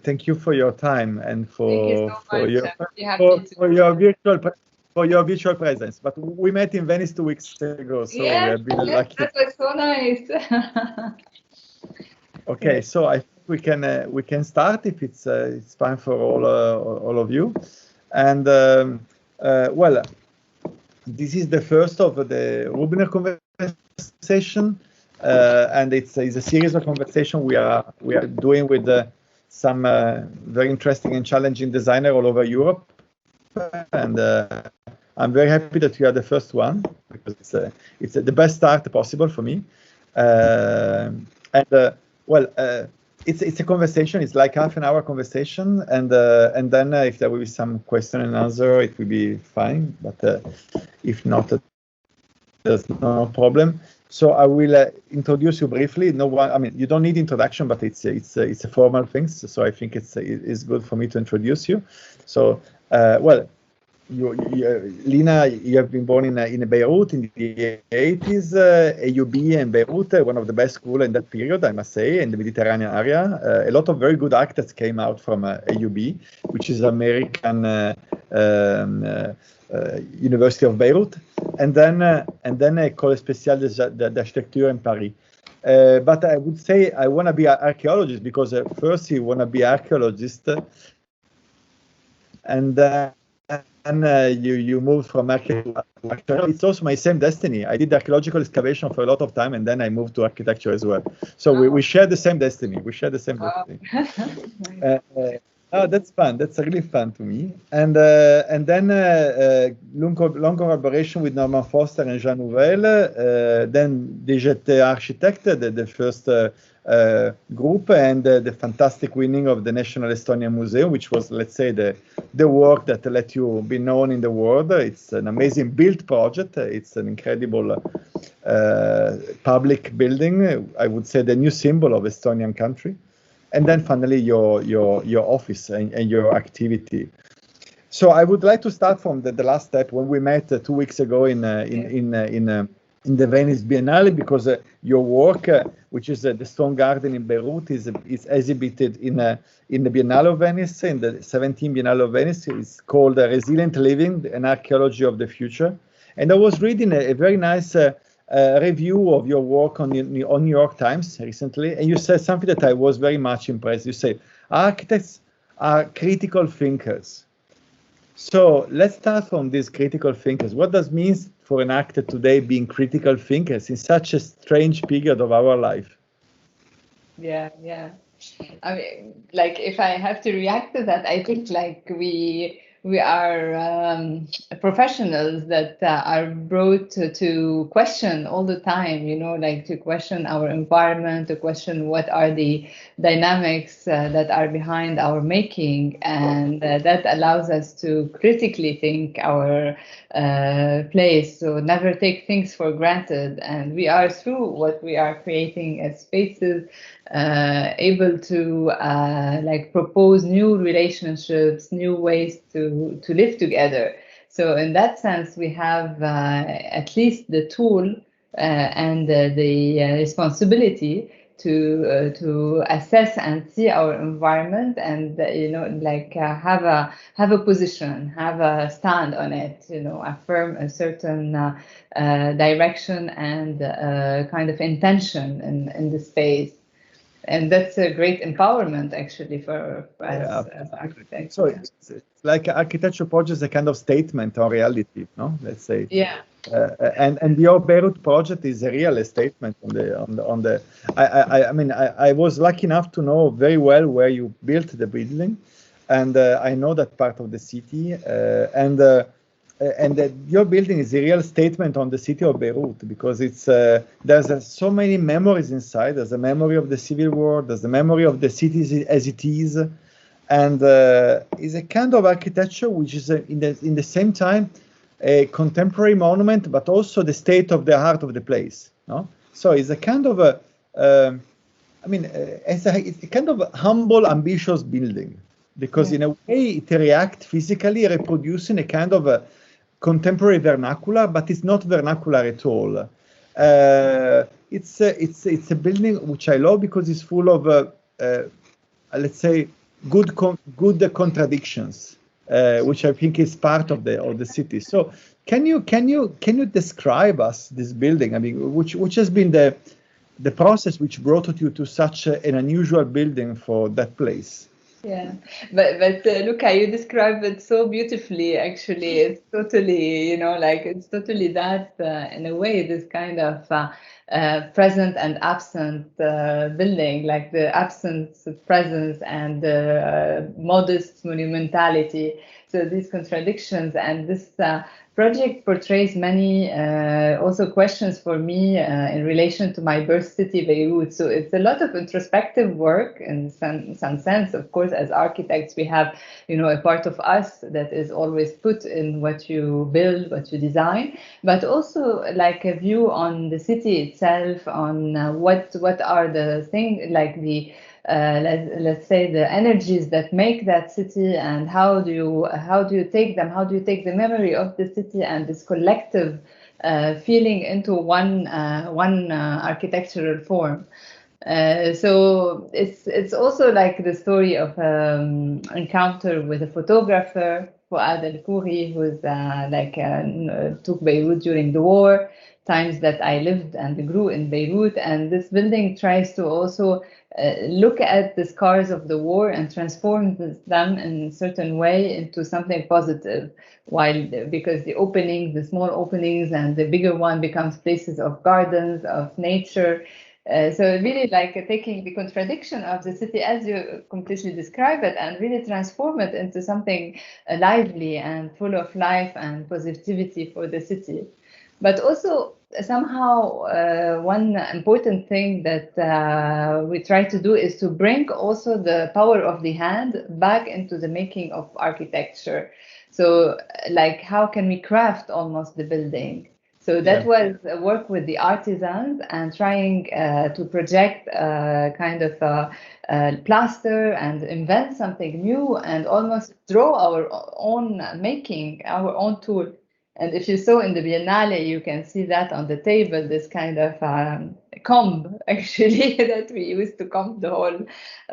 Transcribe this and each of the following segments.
thank you for your time and Thank you so much. for your virtual presence. But we met in Venice 2 weeks ago, so we have been lucky. That was so nice. Okay, Yes. so I think we can start if it's fine for all of you. And well, this is the first of the Rubner conversation, and it's a series of conversation we are doing with some very interesting and challenging designer all over Europe. And I'm very happy that you are the first one, because it's the best start possible for me. Well, it's a conversation. It's like half an hour conversation, and then if there will be some question and answer, it will be fine. But if not, there's no problem. So I will introduce you briefly. No one, I mean, you don't need introduction, but it's a formal thing. So I think it's good for me to introduce you. So well, Lina, you have been born in Beirut in the 80s. AUB and Beirut, one of the best schools in that period, I must say, in the Mediterranean area. A lot of very good architects came out from AUB, which is American University of Beirut, and then École spéciale d'architecture in Paris. But I would say I want to be an archaeologist, because first you want to be archaeologist, and you moved from architecture. It's also my same destiny. I did archaeological excavation for a lot of time, and then I moved to architecture as well. So we share the same destiny. We share the same destiny. Oh, that's fun. That's really fun to me. And then long collaboration with Norman Foster and Jean Nouvel. Then DGT Architect, the first group, and the fantastic winning of the National Estonian Museum, which was, let's say, the work that let you be known in the world. It's an amazing built project. It's an incredible public building. I would say the new symbol of Estonian country. And then finally your office and your activity. So I would like to start from the last step when we met 2 weeks ago in the Venice Biennale, because your work, which is the Stone Garden in Beirut, is exhibited in the Biennale of Venice, in the 17th Biennale of Venice. It's called Resilient Living: An Archaeology of the Future. And I was reading a very nice review of your work on New York Times recently, and you said something that I was very much impressed. You said architects are critical thinkers. So let's start from these critical thinkers. What does it mean for an architect today being critical thinkers in such a strange period of our life? Yeah. I mean, like, if I have to react to that, I think like we are professionals that are brought to question all the time, like to question our environment, to question what are the dynamics that are behind our making, and that allows us to critically think our place, so never take things for granted. And we are, through what we are creating as spaces, able to like propose new relationships, new ways to live together. So in that sense, we have at least the tool and the responsibility to assess and see our environment, and like have a position, have a stand on it, affirm a certain direction and kind of intention in the space. And that's a great empowerment, actually, for us as architects. So it's like architecture project is a kind of statement on reality, no? Let's say. Yeah. And your Beirut project is a real statement on the. I mean, I was lucky enough to know very well where you built the building, and I know that part of the city, and your building is a real statement on the city of Beirut, because it's there's so many memories inside. There's a memory of the civil war. There's the memory of the city as it is, and is a kind of architecture which is in the same time a contemporary monument, but also the state of the heart of the place. No, so it's a kind of it's a kind of humble, ambitious building, because in a way it reacts physically, reproducing a kind of a contemporary vernacular, but it's not vernacular at all. It's a building which I love because it's full of let's say, good contradictions, which I think is part of the city. So can you describe us this building? I mean, which has been the process which brought you to such an unusual building for that place? Yeah, but Luca, you describe it so beautifully. Actually, it's totally, like it's totally that in a way, this kind of present and absent building, like the absence of presence and modest monumentality. So these contradictions and this project portrays many also questions for me in relation to my birth city, Beirut. So it's a lot of introspective work in some sense. Of course, as architects, we have, a part of us that is always put in what you build, what you design, but also like a view on the city itself, on what are the things, like the let's say the energies that make that city, and how do you take them, how do you take the memory of the city and this collective feeling into one architectural form. So it's also like the story of encounter with a photographer, Fouad El-Khouri, who's took Beirut during the war, times that I lived and grew in Beirut. And this building tries to also look at the scars of the war and transform them in a certain way into something positive, because the small openings and the bigger one becomes places of gardens, of nature. So really like taking the contradiction of the city as you completely describe it and really transform it into something lively and full of life and positivity for the city. But also somehow one important thing that we try to do is to bring also the power of the hand back into the making of architecture. So like how can we craft almost the building? So that was work with the artisans and trying to project kind of plaster and invent something new and almost draw our own making, our own tool. And if you saw in the Biennale, you can see that on the table, this kind of comb, actually, that we used to comb the whole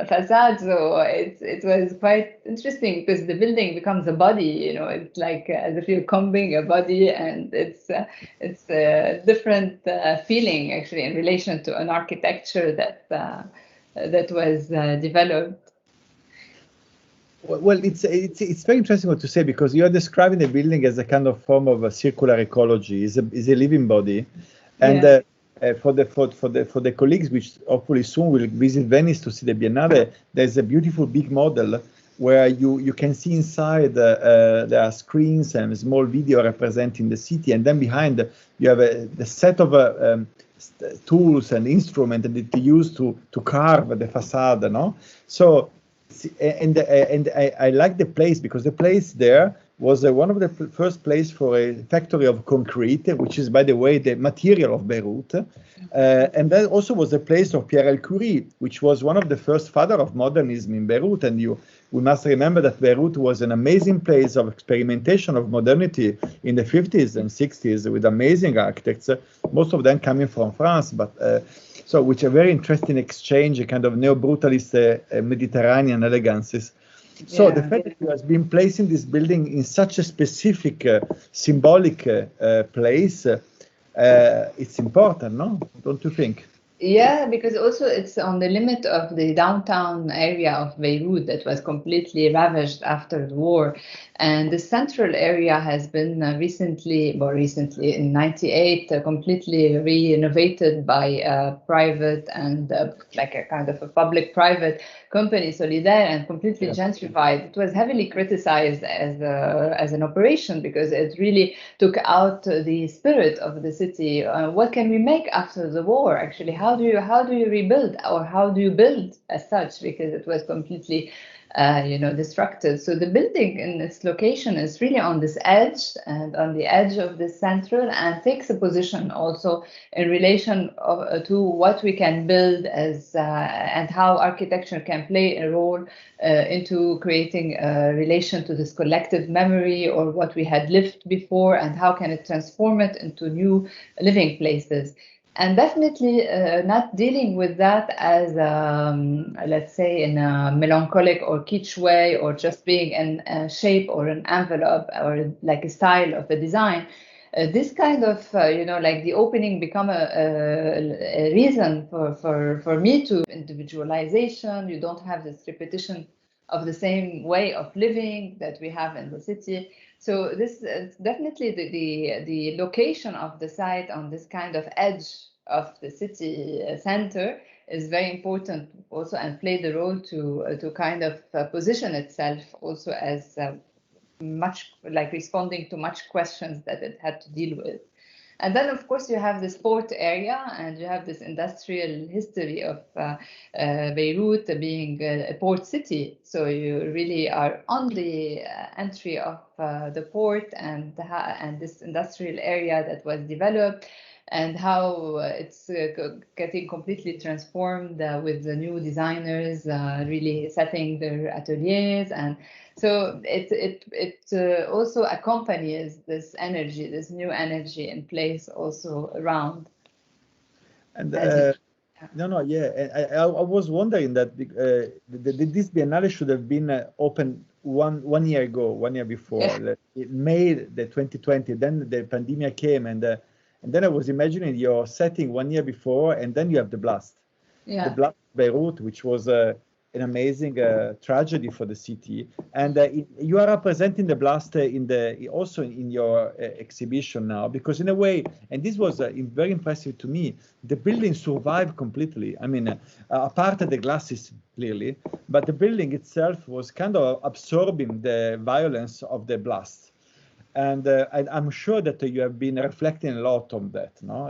facade. So it was quite interesting because the building becomes a body, it's like as if you're combing a body, and it's a different feeling, actually, in relation to an architecture that was developed. Well, it's very interesting what to say, because you are describing the building as a kind of form of a circular ecology. Is a living body, and for the colleagues which hopefully soon will visit Venice to see the Biennale, there's a beautiful big model where you can see inside there are screens and small video representing the city, and then behind you have the set of tools and instruments that they use to carve the facade. No, so. And I like the place, because the place there was one of the first place for a factory of concrete, which is, by the way, the material of Beirut. And that also was the place of Pierre El-Khouri, which was one of the first father of modernism in Beirut. And we must remember that Beirut was an amazing place of experimentation of modernity in the 50s and 60s with amazing architects, most of them coming from France, but so which a very interesting exchange, a kind of neo-brutalist Mediterranean elegances. So the fact that you have been placing this building in such a specific, symbolic place, it's important, no? Don't you think? Yeah, because also it's on the limit of the downtown area of Beirut that was completely ravaged after the war. And the central area has been recently in 98, completely renovated by private and like a kind of a public-private company, Solidaire, and completely gentrified. It was heavily criticized as an operation because it really took out the spirit of the city. What can we make after the war, actually? How do you rebuild, or how do you build as such? Because it was completely destructive. So the building in its location is really on this edge and on the edge of the central, and takes a position also in relation to what we can build as and how architecture can play a role into creating a relation to this collective memory or what we had lived before, and how can it transform it into new living places. And definitely not dealing with that as, let's say, in a melancholic or kitsch way, or just being in a shape or an envelope or like a style of the design. This kind of, like the opening become a reason for me to individualization. You don't have this repetition of the same way of living that we have in the city. So this is definitely the location of the site on this kind of edge of the city center is very important also, and play the role to kind of position itself also as much like responding to much questions that it had to deal with. And then, of course, you have this port area, and you have this industrial history of Beirut being a port city. So you really are on the entry of the port and this industrial area that was developed, and how it's getting completely transformed with the new designers really setting their ateliers. And so it also accompanies this energy, this new energy in place also around. And I was wondering that this Biennale should have been open one year ago, 1 year before, May the 2020. Then the pandemic came, and then I was imagining your setting 1 year before, and then you have the blast, the blast of Beirut, which was an amazing tragedy for the city. And you are representing the blast also in your exhibition now, because in a way, and this was very impressive to me, the building survived completely. I mean, apart of the glasses, clearly, but the building itself was kind of absorbing the violence of the blast. And I'm sure that you have been reflecting a lot on that, no?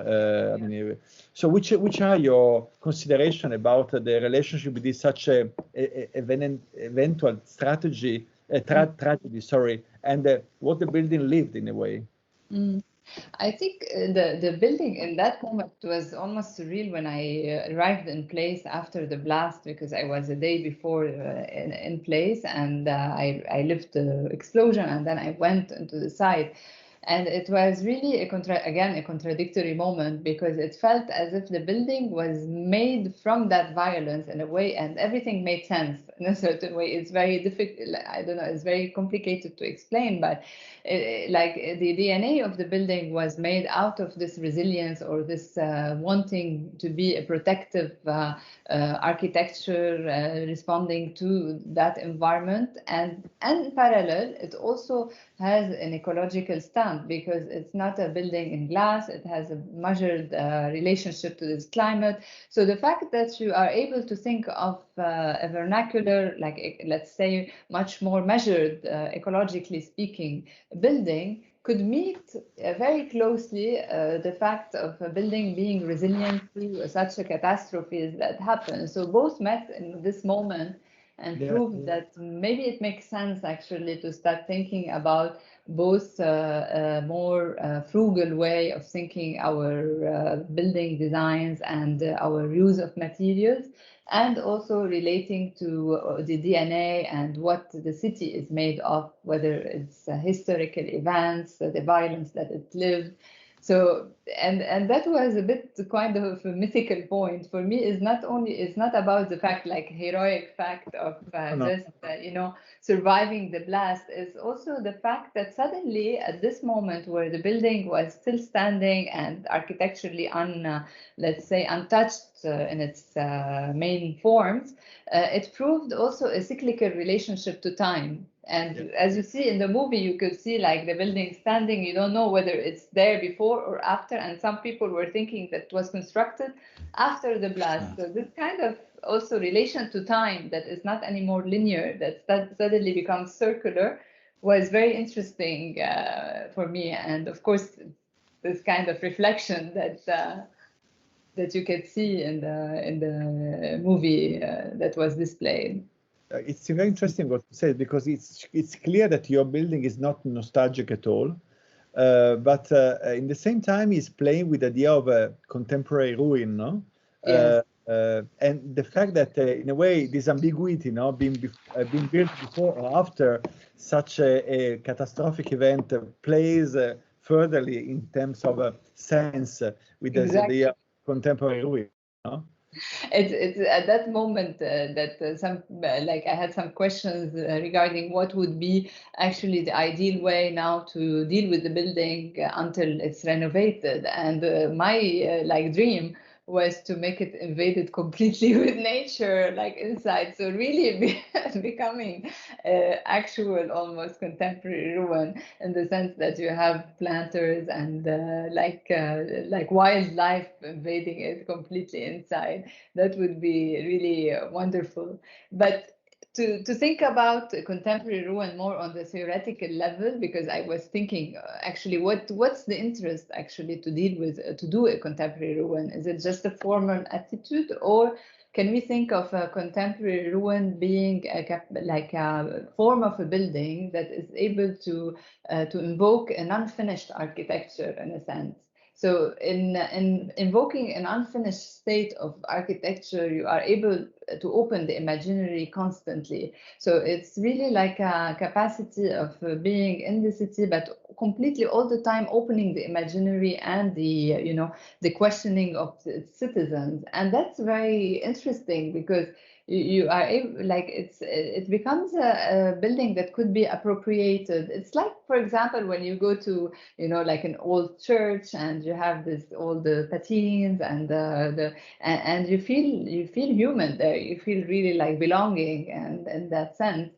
I mean, so which are your consideration about the relationship with this such a eventual tragedy, and what the building lived in a way? I think the building in that moment was almost surreal when I arrived in place after the blast, because I was a day before in place, and I lived the explosion, and then I went into the site. And it was really a contradictory moment, because it felt as if the building was made from that violence in a way, and everything made sense in a certain way. It's very difficult. I don't know. It's very complicated to explain, but like the DNA of the building was made out of this resilience, or this wanting to be a protective architecture, responding to that environment, and in parallel, it also has an ecological stand, because it's not a building in glass. It has a measured relationship to this climate. So the fact that you are able to think of a vernacular, like let's say much more measured, ecologically speaking, building, could meet very closely the fact of a building being resilient to such a catastrophe that happened. So both met in this moment, and proved that maybe it makes sense actually to start thinking about both a more frugal way of thinking our building designs and our use of materials, and also relating to the DNA and what the city is made of, whether it's historical events, the violence that it lived. So, and that was a bit kind of a mythical point for me. It's not about the fact, like heroic fact of surviving the blast. It's also the fact that suddenly at this moment where the building was still standing and architecturally let's say untouched in its main forms, it proved also a cyclical relationship to time. And as you see in the movie, you could see like the building standing. You don't know whether it's there before or after. And some people were thinking that it was constructed after the blast. So this kind of also relation to time that is not anymore linear, that suddenly becomes circular, was very interesting for me. And of course, this kind of reflection that you could see in the movie that was displayed. It's very interesting what you said, because it's clear that your building is not nostalgic at all, but in the same time is playing with the idea of a contemporary ruin, no? Yes. And the fact that in a way this ambiguity, no, being built before or after such a catastrophic event plays furtherly in terms of sense with the idea contemporary ruin. No? It's at that moment that I had some questions regarding what would be actually the ideal way now to deal with the building until it's renovated, and my dream was to make it invaded completely with nature, like inside. So really becoming actual, almost contemporary ruin, in the sense that you have planters and wildlife invading it completely inside. That would be really wonderful. But to think about contemporary ruin more on the theoretical level, because I was thinking actually what's the interest actually to deal with to do a contemporary ruin? Is it just a formal attitude, or can we think of a contemporary ruin being a form of a building that is able to invoke an unfinished architecture in a sense? So in invoking an unfinished state of architecture, you are able to open the imaginary constantly. So it's really like a capacity of being in the city, but completely all the time opening the imaginary and the questioning of its citizens. And that's very interesting, because you are able, it becomes a building that could be appropriated. It's like, for example, when you go to an old church and you have all the patines and and you feel human there. You feel really like belonging, and in that sense.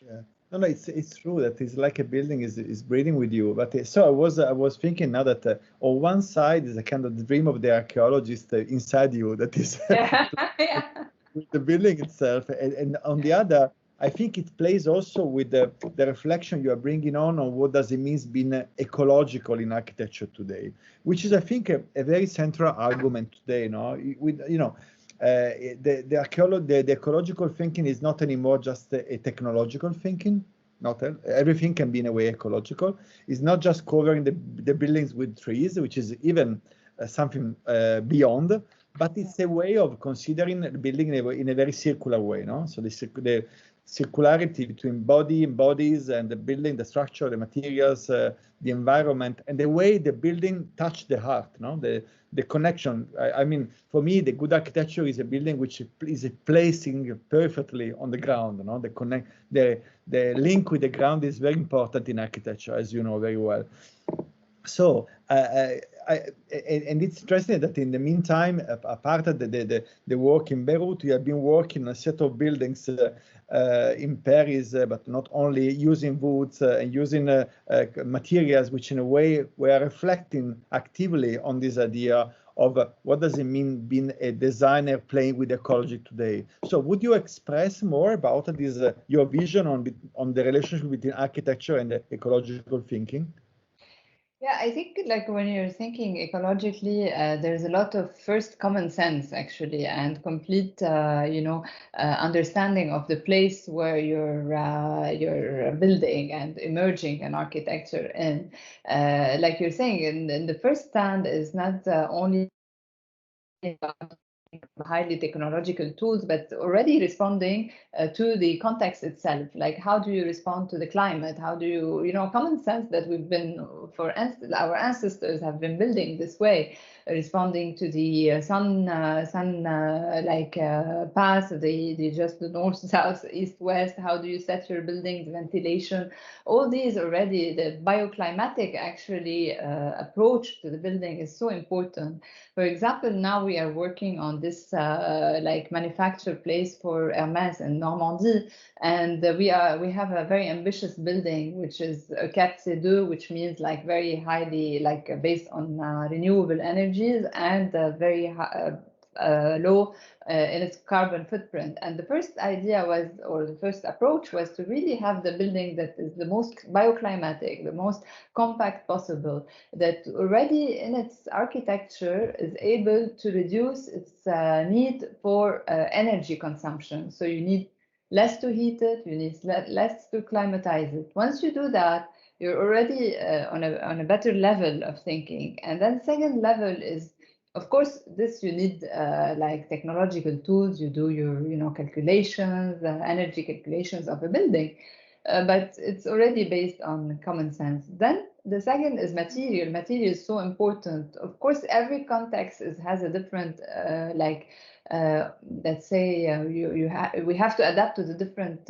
Yeah. No, it's true that it's like a building is breathing with you. But so I was thinking now that on one side is a kind of the dream of the archaeologist inside you, that is Yeah. with the building itself, and on the other, I think it plays also with the reflection you are bringing on what does it mean being ecological in architecture today, which is, I think, a very central argument today. The ecological thinking is not anymore just a technological thinking. Not everything can be in a way ecological. It's not just covering the buildings with trees, which is even something beyond, but it's a way of considering the building in a very circular way. No, so the circularity between body and bodies and the building, the structure, the materials, the environment, and the way the building touch the heart. No, the connection. I mean, for me, the good architecture is a building which is placing perfectly on the ground. No, the link with the ground is very important in architecture, as you know very well. So, and it's interesting that in the meantime, apart of the work in Beirut, you have been working on a set of buildings in Paris, but not only, using woods and using materials which in a way were reflecting actively on this idea of what does it mean being a designer playing with ecology today. So would you express more about this, your vision on the relationship between architecture and ecological thinking? Yeah, I think when you're thinking ecologically, there's a lot of first common sense actually, and complete, understanding of the place where you're building and emerging an architecture in. Like you're saying, in the first stand is not only highly technological tools, but already responding to the context itself. Like, how do you respond to the climate? How do you, common sense that we've been, our ancestors have been building this way, responding to the sun path, the north, south, east, west. How do you set your buildings, ventilation? All these already, the bioclimatic actually approach to the building is so important. For example, now we are working on this manufacture place for Hermès in Normandy, and we have a very ambitious building, which is a 4C2, which means very highly based on renewable energies and very low in its carbon footprint. And the first idea was, or the first approach was, to really have the building that is the most bioclimatic, the most compact possible, that already in its architecture is able to reduce its need for energy consumption. So you need less to heat it, you need less to climatize it. Once you do that, you're already on a better level of thinking. And then second level is, of course, this you need technological tools. You do your calculations, energy calculations of a building. but it's already based on common sense. Then the second is material. Material is so important. Of course, every context has a different, let's say, we have to adapt to the different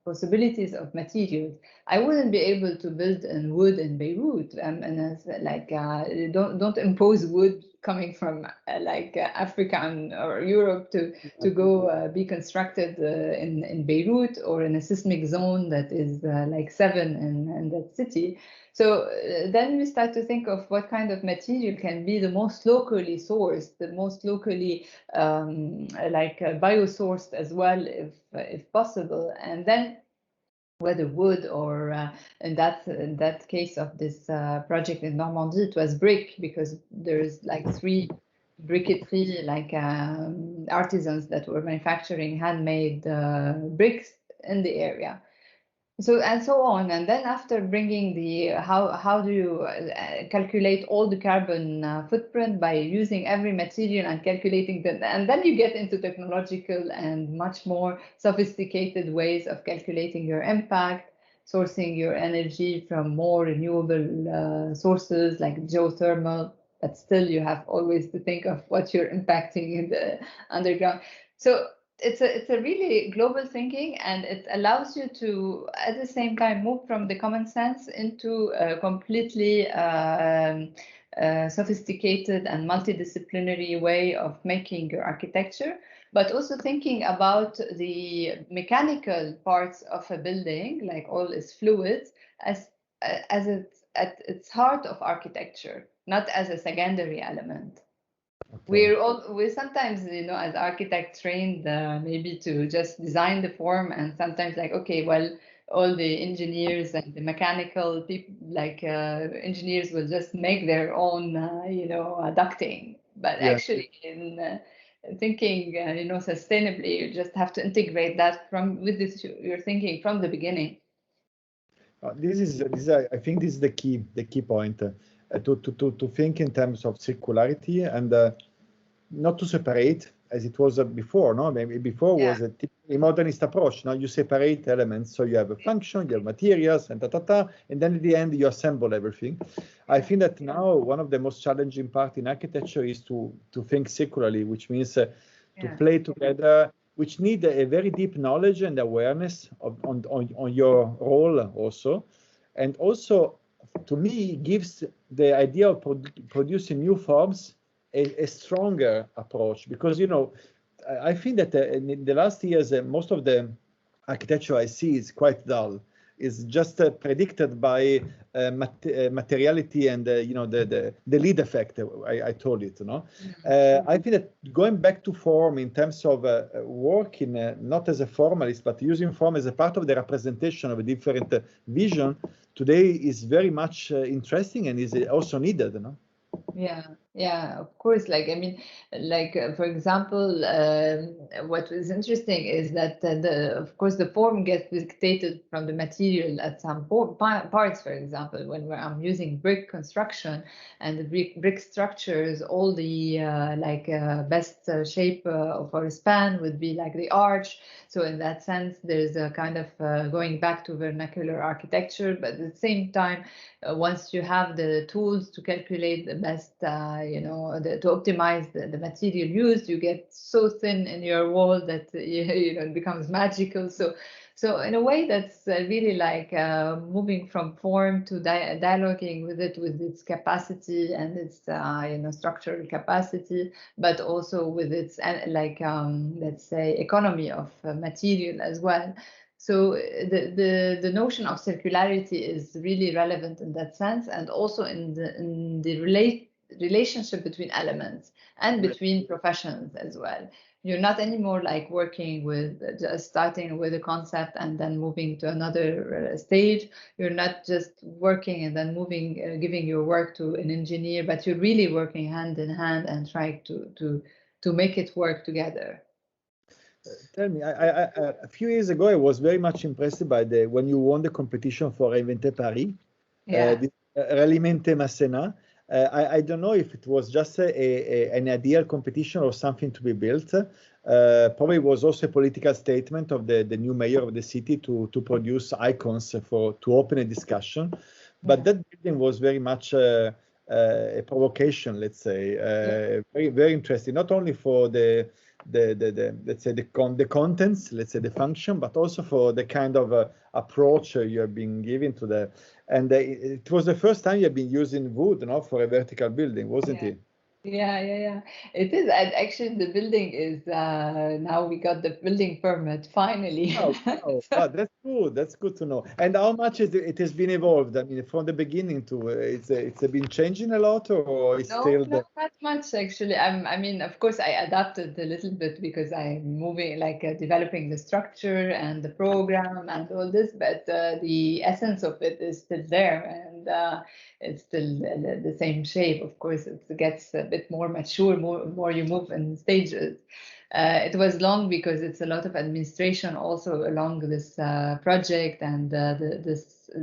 possibilities of materials. I wouldn't be able to build in wood in Beirut, and it's like don't impose wood coming from Africa or Europe to go be constructed in Beirut or in a seismic zone that is like 7 in that city. So then we start to think of what kind of material can be the most locally sourced, the most locally biosourced as well, if possible, and then whether wood or in that case of this project in Normandy, it was brick, because there's like 3 briqueterie, artisans that were manufacturing handmade bricks in the area. So and so on, and then after bringing the how do you calculate all the carbon footprint by using every material and calculating them, and then you get into technological and much more sophisticated ways of calculating your impact, sourcing your energy from more renewable sources like geothermal, but still you have always to think of what you're impacting in the underground. So it's a really global thinking, and it allows you to at the same time move from the common sense into a completely sophisticated and multidisciplinary way of making your architecture, but also thinking about the mechanical parts of a building, like all is fluids, as it's at its heart of architecture, not as a secondary element. Okay. We sometimes, as architects trained maybe to just design the form, and sometimes like, okay, well, all the engineers and the mechanical people, engineers will just make their own, ducting. But Yeah. actually, in thinking, sustainably, you just have to integrate that you're thinking from the beginning. I think this is the key point to think in terms of circularity, and not to separate as it was before. No, maybe before was a typically modernist approach. Now you separate elements, so you have a function, you have materials, and and then at the end you assemble everything. I think that now one of the most challenging part in architecture is to think circularly, which means to play together, which need a very deep knowledge and awareness on your role also, and also to me gives the idea of producing new forms a stronger approach, because I think that in the last years most of the architecture I see is quite dull, is just predicted by materiality and the lead effect. I told it. I think that going back to form in terms of working not as a formalist but using form as a part of the representation of a different vision today is very much interesting and is also needed. Yeah, of course. For example, what is interesting is that of course the form gets dictated from the material at some parts. For example, when I'm using brick construction and the brick structures, all the best shape for a span would be like the arch. So in that sense, there's a kind of going back to vernacular architecture, but at the same time, once you have the tools to calculate the best, to optimize the material used, you get so thin in your wall that it becomes magical. So in a way, that's really like moving from form to dialoguing with it, with its capacity and its structural capacity, but also with its let's say economy of material as well. So the notion of circularity is really relevant in that sense, and also in the relationship between elements and between professions as well. You're not anymore like working with just starting with a concept and then moving to another stage. You're not just working and then moving, giving your work to an engineer, but you're really working hand in hand and trying to make it work together. Tell me, a few years ago, I was very much impressed by when you won the competition for Reinventer Paris, Rallimente Masséna. I don't know if it was just an ideal competition or something to be built. Probably it was also a political statement of the new mayor of the city to produce icons to open a discussion. But that building was very much a provocation, let's say, very, very interesting, not only for the let's say the contents, let's say the function, but also for the kind of approach you have been giving to the, and it was the first time you have been using wood, no, for a vertical building, wasn't it? Yeah. It is. And actually, the building is now we got the building permit finally. Oh, that's good. That's good to know. And how much it has been evolved? I mean, from the beginning to it's been changing a lot, or it's still not much actually. I mean, of course, I adapted a little bit because I'm moving, like developing the structure and the program and all this, but the essence of it is still there, and it's still the same shape. Of course, it gets a bit more mature, more you move in stages. It was long because it's a lot of administration also along this project, and the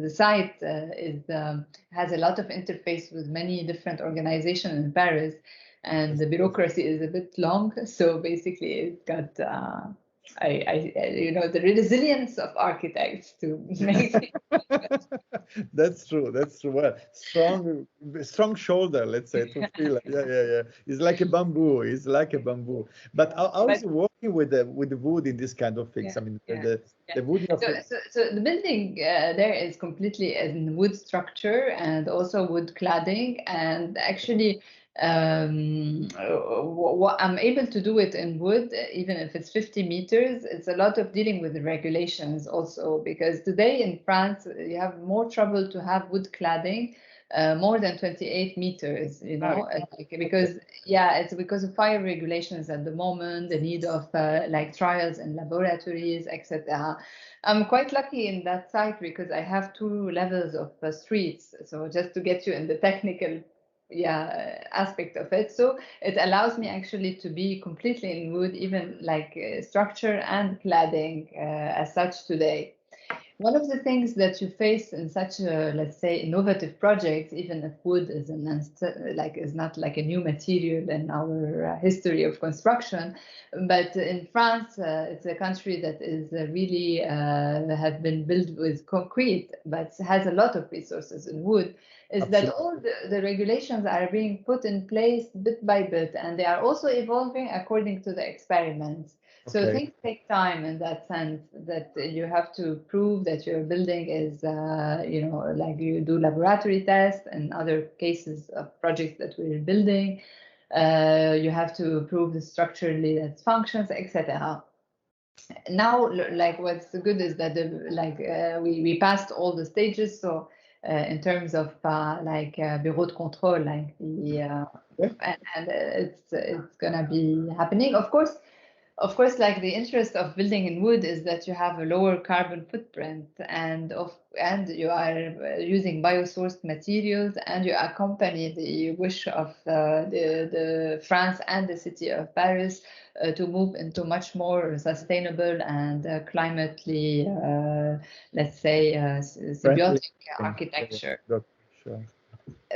site has a lot of interface with many different organizations in Paris, and the bureaucracy is a bit long. So basically, it got the resilience of architects to make it. That's true. Well, strong shoulder, let's say, to feel. Yeah. It's like a bamboo. But how is it working with the wood in this kind of things? I mean, the wood. So the building there is completely in wood structure and also wood cladding, and actually. I'm able to do it in wood, even if it's 50 meters. It's a lot of dealing with the regulations also, because today in France, you have more trouble to have wood cladding more than 28 meters, because it's because of fire regulations at the moment, the need of like trials in laboratories, etc. I'm quite lucky in that site because I have 2 levels of streets. So just to get you in the technical aspect of it, so it allows me actually to be completely in wood, even like structure and cladding as such today. One of the things that you face in such a, let's say, innovative projects, even if wood is not like a new material in our history of construction, but in France, it's a country that is really has been built with concrete, but has a lot of resources in wood. Is Absolutely. That all the regulations are being put in place bit by bit, and they are also evolving according to the experiments. So things take time in that sense, that you have to prove that your building is, like you do laboratory tests and other cases of projects that we're building. You have to prove the structurally that functions, etc. Now, like what's good is that we passed all the stages. So in terms of bureau de contrôle, like and it's gonna be happening. Of course, like the interest of building in wood is that you have a lower carbon footprint, and you are using biosourced materials, and you accompany the wish of the France and the city of Paris to move into much more sustainable and climately, let's say, symbiotic architecture. Sure.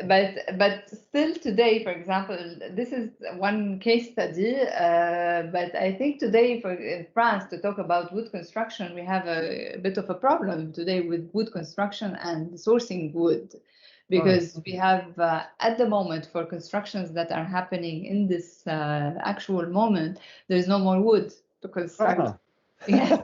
But still today, for example, this is one case study, but I think today in France, to talk about wood construction, we have a bit of a problem today with wood construction and sourcing wood, because we have at the moment, for constructions that are happening in this actual moment, there's no more wood to construct. Yes.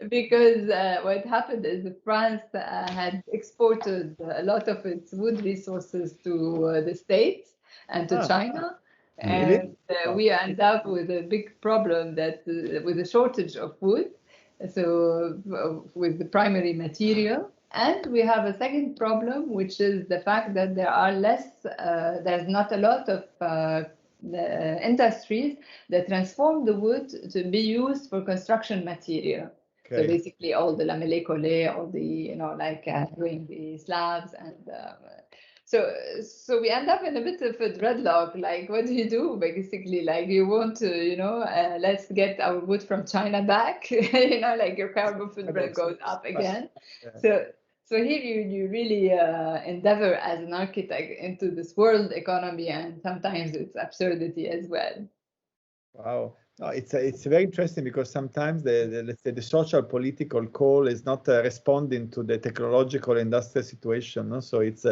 Because what happened is France had exported a lot of its wood resources to the States and to China. And we end up with a big problem that with a shortage of wood, so with the primary material. And we have a second problem, which is the fact that there's not a lot of industries that transform the wood to be used for construction material. So basically all the lamellé collé, all the, doing the slabs. And so we end up in a bit of a dreadlock. Like, what do you do? Basically, like you want to, let's get our wood from China back, like your carbon footprint goes up again. So here you really endeavor as an architect into this world economy, and sometimes it's absurdity as well. Wow. No, it's very interesting because sometimes let's say the social political call is not responding to the technological industrial situation. No? So it's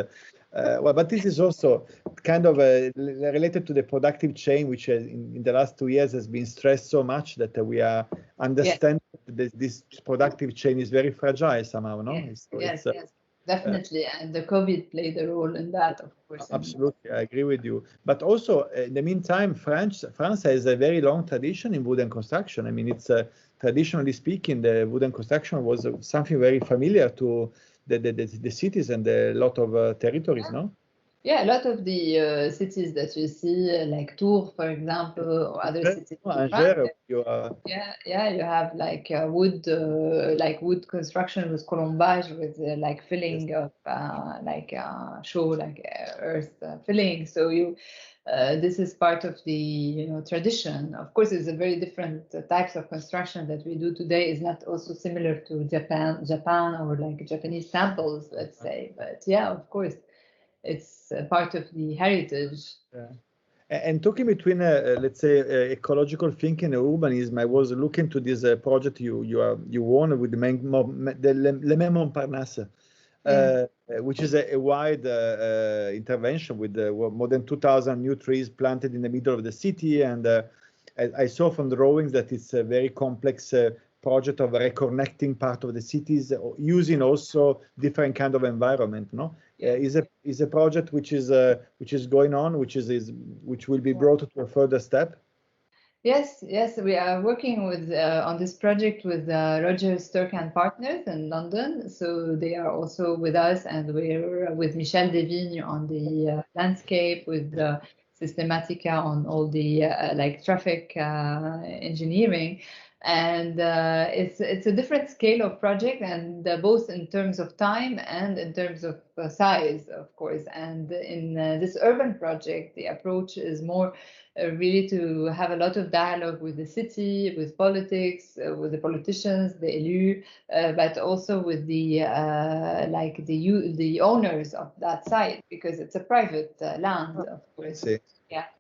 well, but this is also kind of related to the productive chain, which in the last 2 years has been stressed so much that we are understanding that this productive chain is very fragile somehow. No, Yes, definitely, and the COVID played a role in that, of course. Absolutely, I agree with you. But also, in the meantime, France has a very long tradition in wooden construction. I mean, it's traditionally speaking, the wooden construction was something very familiar to the cities and a lot of territories, no? Yeah, a lot of the cities that you see, like Tours, for example, or other cities in France. You have like wood construction with colombage, with like filling of earth filling. So this is part of the tradition. Of course, it's a very different types of construction that we do today. Is not also similar to Japan or like Japanese samples, let's say. But yeah, of course. It's part of the heritage. Yeah. And talking between, let's say, ecological thinking and urbanism, I was looking to this project you won with the Le Mans Montparnasse, which is a wide intervention with more than 2,000 new trees planted in the middle of the city. And I saw from the drawings that it's a very complex project of reconnecting part of the cities, using also different kind of environment. No, is a project which is going on, which will be brought to a further step. Yes, we are working with on this project with Rogers Turk and Partners in London. So they are also with us, and we're with Michel Devigne on the landscape, with Systematica on all the like traffic engineering. And it's a different scale of project, and both in terms of time and in terms of size, of course. And in this urban project, the approach is more really to have a lot of dialogue with the city, with politics, with the politicians, the élus, but also with the the owners of that site, because it's a private land, of course.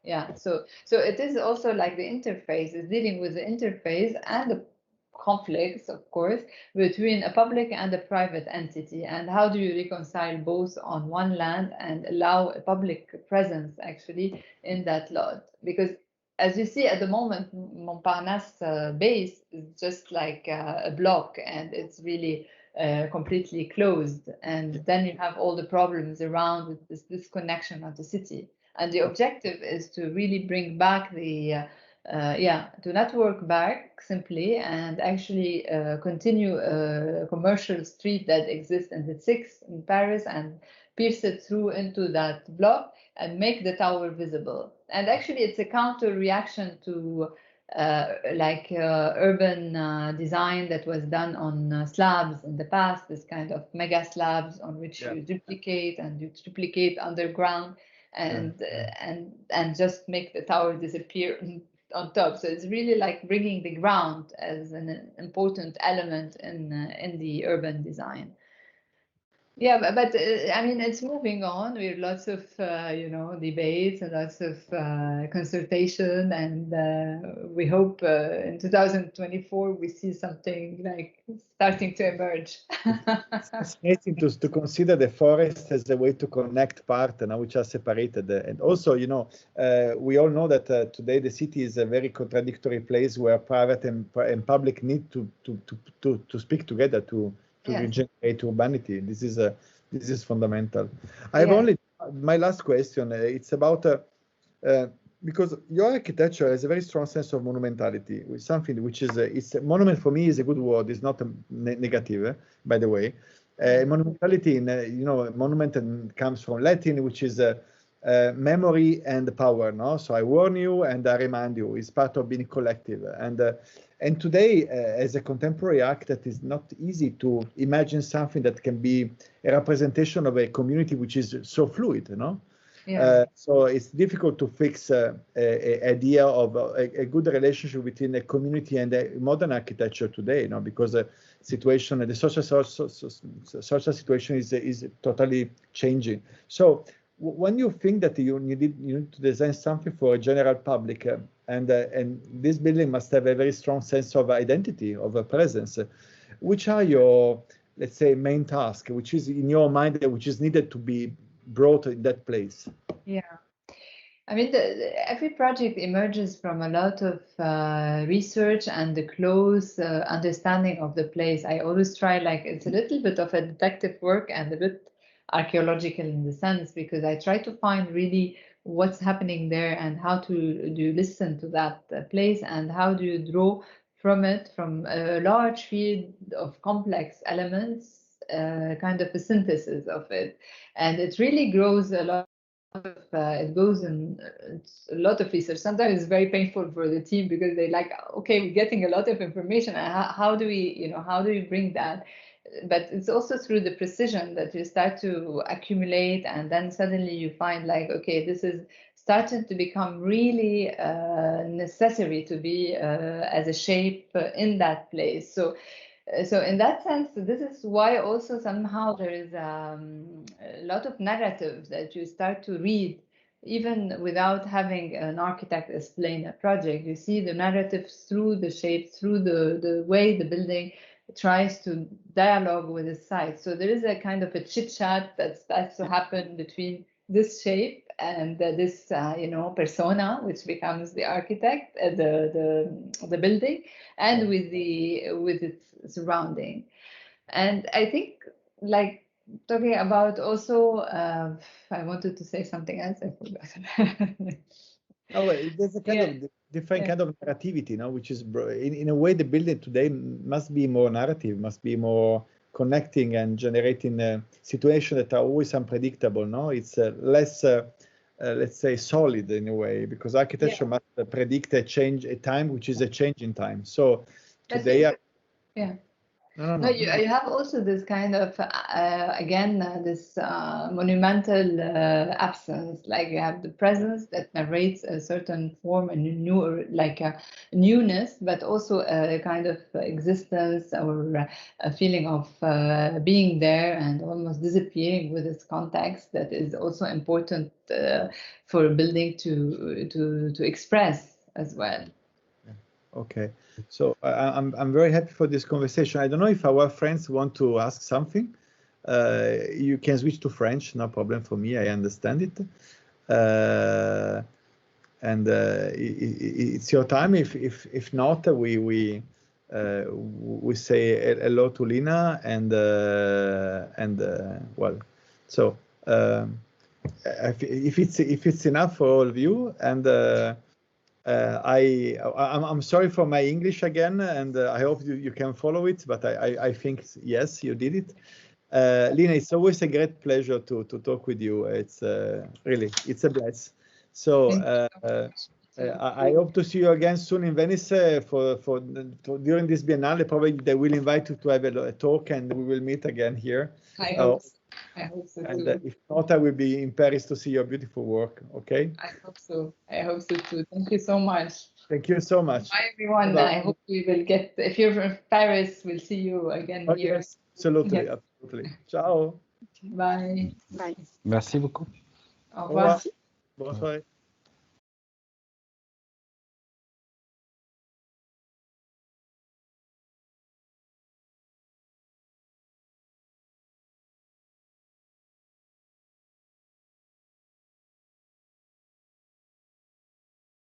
Yeah. So it is also like the interface is dealing with the interface and the conflicts, of course, between a public and a private entity, and how do you reconcile both on one land and allow a public presence actually in that lot? Because as you see at the moment, Montparnasse base is just like a block, and it's really completely closed, and then you have all the problems around with this disconnection of the city. And the objective is to really bring back the to network back simply, and actually continue a commercial street that exists in the 6 in Paris, and pierce it through into that block and make the tower visible. And actually it's a counter reaction to urban design that was done on slabs in the past, this kind of mega slabs on which you duplicate underground and just make the tower disappear on top. So it's really like bringing the ground as an important element in the urban design. Yeah, but I mean, it's moving on. We have lots of, debates and lots of consultation, and we hope in 2024 we see something like starting to emerge. It's fascinating to consider the forest as a way to connect parts which are separated. And also, we all know that today the city is a very contradictory place where private and public need to speak together to regenerate urbanity. This is fundamental. I have only my last question. It's about because your architecture has a very strong sense of monumentality, with something which is it's monument for me is a good word. It's not a negative, by the way. Monumentality monument comes from Latin, which is memory and power. No, so I warn you and I remind you. It's part of being collective. And today, as a contemporary architect, it's not easy to imagine something that can be a representation of a community which is so fluid, So it's difficult to fix an idea of a good relationship between a community and a modern architecture today, because the situation, the social situation is totally changing. So when you think that you need to design something for a general public, and this building must have a very strong sense of identity, of a presence, which are your, let's say, main task, which is in your mind, which is needed to be brought in that place? Yeah. I mean, every project emerges from a lot of research and the close understanding of the place. I always try, like, it's a little bit of a detective work and a bit archaeological in the sense, because I try to find really what's happening there and how do you listen to that place and how do you draw from it, from a large field of complex elements, kind of a synthesis of it. And it really grows a lot. It goes in a lot of research. Sometimes it's very painful for the team because they like, okay, we're getting a lot of information, and how do we bring that? But it's also through the precision that you start to accumulate, and then suddenly you find, like, okay, this is starting to become really necessary to be as a shape in that place. So in that sense, this is why also somehow there is a lot of narrative that you start to read, even without having an architect explain a project. You see the narrative through the shape, through the way the building tries to dialogue with the site. So there is a kind of a chit-chat that starts to happen between this shape and this persona, which becomes the architect, the building, and with its surrounding. And I think, like, talking about also, I wanted to say something else, I forgot. Oh, there's a kind of different kind of narrativity, which is in a way the building today must be more narrative, must be more connecting and generating situations that are always unpredictable. It's less, let's say, solid in a way, because architecture must predict a time which is a change in time. So today, No, you have also this kind of this monumental absence. Like, you have the presence that narrates a certain form, and a newness, but also a kind of existence or a feeling of being there and almost disappearing with its context. That is also important for a building to express as well. Okay, so I'm very happy for this conversation. I don't know if our friends want to ask something. You can switch to French, no problem for me. I understand it, and it's your time. If not, we say hello to Lina, and well, so if it's enough for all of you, and. I'm sorry for my English again, and I hope you can follow it, but I think, yes, you did it. Lina, it's always a great pleasure to talk with you. It's really, it's a bless. So I hope to see you again soon in Venice for during this Biennale. Probably they will invite you to have a talk, and we will meet again here. I hope so. I hope so and too. If not, I will be in Paris to see your beautiful work. Okay. I hope so. I hope so too. Thank you so much. Thank you so much. Bye, everyone. Bye. I hope we will get. If you're from Paris, we'll see you again here. Yes, absolutely, absolutely. Ciao. Bye. Bye. Merci beaucoup. Au revoir. Bonne soirée.